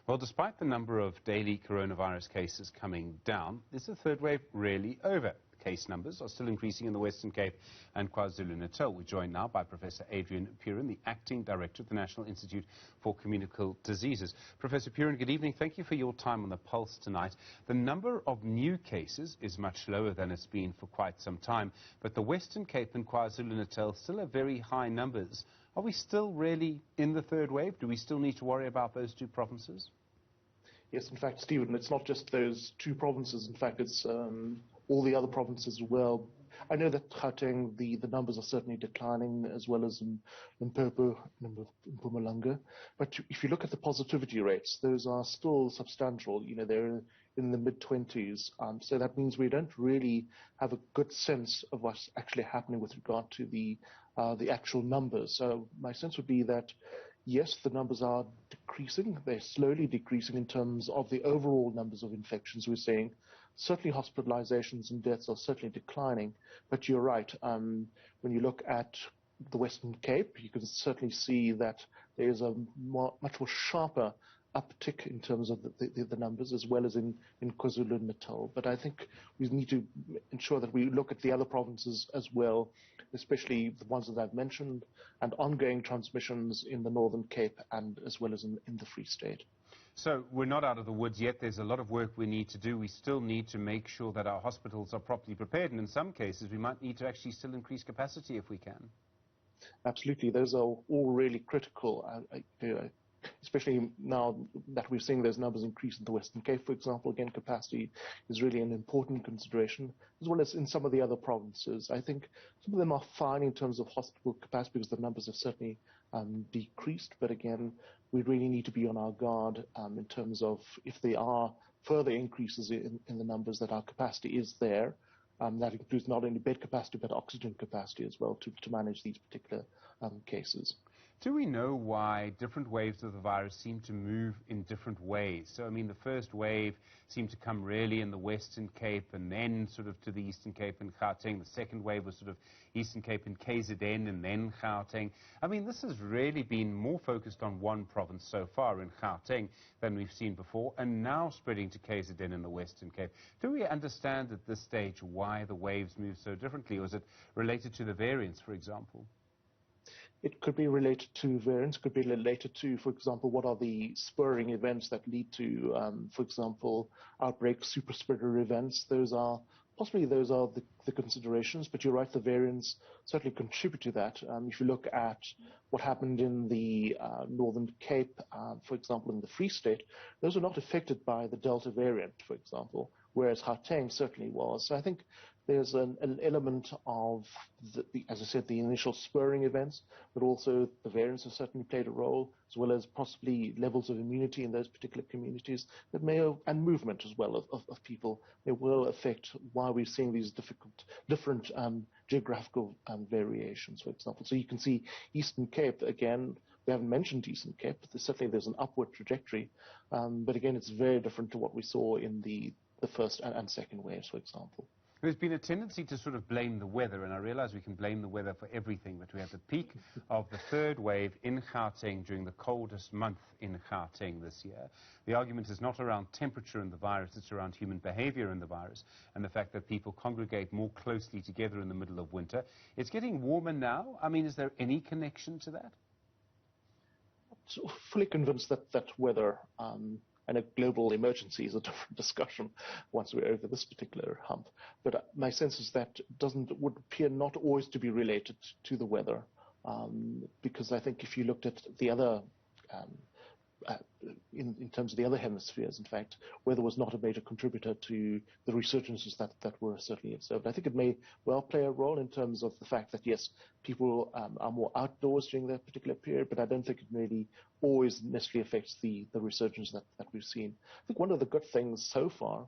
Well, despite the number of daily coronavirus cases coming down, is the third wave really over? Case numbers are still increasing in the Western Cape and KwaZulu-Natal. We're joined now by Professor Adrian Puren, the Acting Director of the National Institute for Communicable Diseases. Professor Puren, good evening. Thank you for your time on the Pulse tonight. The number of new cases is much lower than it's been for quite some time, but the Western Cape and KwaZulu-Natal still have very high numbers. Are we still really in the third wave? Do we still need to worry about those two provinces? Yes, in fact, Stephen, it's not just those two provinces. In fact, it's all the other provinces as well. I know that Gauteng, the numbers are certainly declining, as well as in Limpopo, in Mpumalanga. But if you look at the positivity rates, those are still substantial. You know, they're in the mid-20s. So that means we don't really have a good sense of what's actually happening with regard to the actual numbers. So my sense would be that, yes, the numbers are decreasing. They're slowly decreasing in terms of the overall numbers of infections we're seeing. Certainly hospitalizations and deaths are certainly declining. But you're right. When you look at the Western Cape, you can certainly see that there is a much more sharper uptick in terms of the numbers, as well as in KwaZulu-Natal. But I think we need to ensure that we look at the other provinces as well, especially the ones that I've mentioned, and ongoing transmissions in the Northern Cape and as well as in the Free State. So we're not out of the woods yet. There's a lot of work we need to do. We still need to make sure that our hospitals are properly prepared, and in some cases we might need to actually still increase capacity if we can. Absolutely. Those are all really critical. Especially now that we're seeing those numbers increase in the Western Cape, for example. Again, capacity is really an important consideration, as well as in some of the other provinces. I think some of them are fine in terms of hospital capacity because the numbers have certainly decreased. But again, we really need to be on our guard in terms of if there are further increases in the numbers, that our capacity is there. That includes not only bed capacity but oxygen capacity as well to manage these particular cases. Do we know why different waves of the virus seem to move in different ways? So, I mean, the first wave seemed to come really in the Western Cape and then sort of to the Eastern Cape and Gauteng. The second wave was sort of Eastern Cape and KZN and then Gauteng. I mean, this has really been more focused on one province so far in Gauteng than we've seen before, and now spreading to KZN and the Western Cape. Do we understand at this stage why the waves move so differently, or is it related to the variants, for example? It could be related to variants, could be related to, for example, what are the spurring events that lead to, for example, outbreak, super spreader events. Those are the considerations, but you're right, the variants certainly contribute to that. If you look at what happened in the Northern Cape, for example, in the Free State, those were not affected by the Delta variant, for example, whereas Gauteng certainly was. So I think there's an element of, as I said, the initial spurring events, but also the variants have certainly played a role, as well as possibly levels of immunity in those particular communities that may, and movement as well of people, may well affect why we're seeing these different geographical variations, for example. So you can see Eastern Cape, again, we haven't mentioned Eastern Cape, but certainly there's an upward trajectory, but again, it's very different to what we saw in the first and second waves, for example. There's been a tendency to sort of blame the weather, and I realize we can blame the weather for everything, but we had the peak of the third wave in Gauteng during the coldest month in Gauteng this year. The argument is not around temperature in the virus, it's around human behavior in the virus, and the fact that people congregate more closely together in the middle of winter. It's getting warmer now. I mean, is there any connection to that? I'm fully convinced that weather and a global emergency is a different discussion once we're over this particular hump. But my sense is that would appear not always to be related to the weather, because I think if you looked at the other, in terms of the other hemispheres, in fact, weather was not a major contributor to the resurgences that were certainly observed. I think it may well play a role in terms of the fact that, yes, people are more outdoors during that particular period, but I don't think it really always necessarily affects the resurgence that we've seen. I think one of the good things so far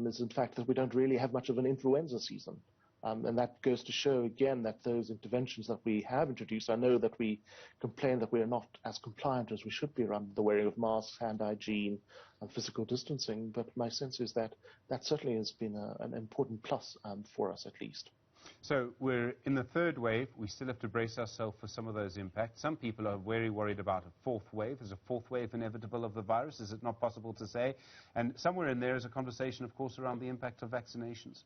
is, in fact, that we don't really have much of an influenza season. And that goes to show, again, that those interventions that we have introduced, I know that we complain that we are not as compliant as we should be around the wearing of masks, hand hygiene, and physical distancing, but my sense is that that certainly has been an important plus for us, at least. So we're in the third wave. We still have to brace ourselves for some of those impacts. Some people are very worried about a fourth wave. Is a fourth wave inevitable of the virus? Is it not possible to say? And somewhere in there is a conversation, of course, around the impact of vaccinations.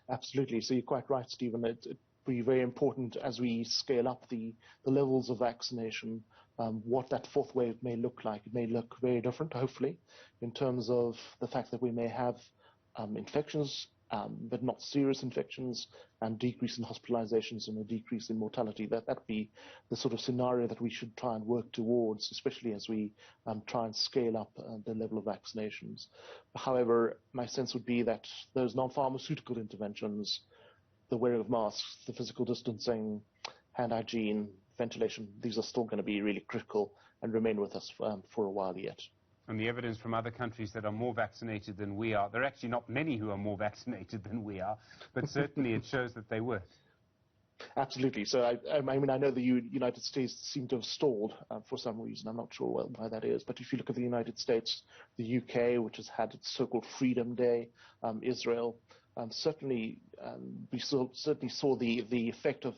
Absolutely. So you're quite right, Stephen. It will be very important as we scale up the levels of vaccination, what that fourth wave may look like. It may look very different, hopefully, in terms of the fact that we may have infections, but not serious infections, and decrease in hospitalizations and a decrease in mortality. That'd be the sort of scenario that we should try and work towards, especially as we try and scale up the level of vaccinations. However, my sense would be that those non-pharmaceutical interventions, the wearing of masks, the physical distancing, hand hygiene, ventilation, these are still going to be really critical and remain with us for a while yet. And the evidence from other countries that are more vaccinated than we are, there are actually not many who are more vaccinated than we are, but certainly it shows that they work. Absolutely. So, I mean, I know the United States seem to have stalled for some reason. I'm not sure why that is. But if you look at the United States, the UK, which has had its so-called Freedom Day, Israel, certainly we certainly saw the effect of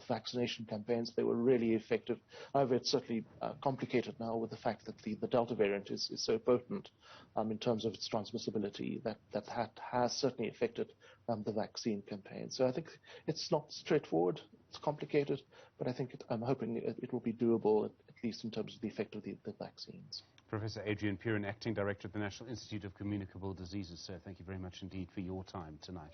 vaccination campaigns. They were really effective. However, it's certainly complicated now with the fact that the Delta variant is so potent in terms of its transmissibility that has certainly affected the vaccine campaign. So I think it's not straightforward. It's complicated, but I think I'm hoping it will be doable, at least in terms of the effect of the vaccines. Professor Adrian Puren, Acting Director of the National Institute of Communicable Diseases. Sir, thank you very much indeed for your time tonight.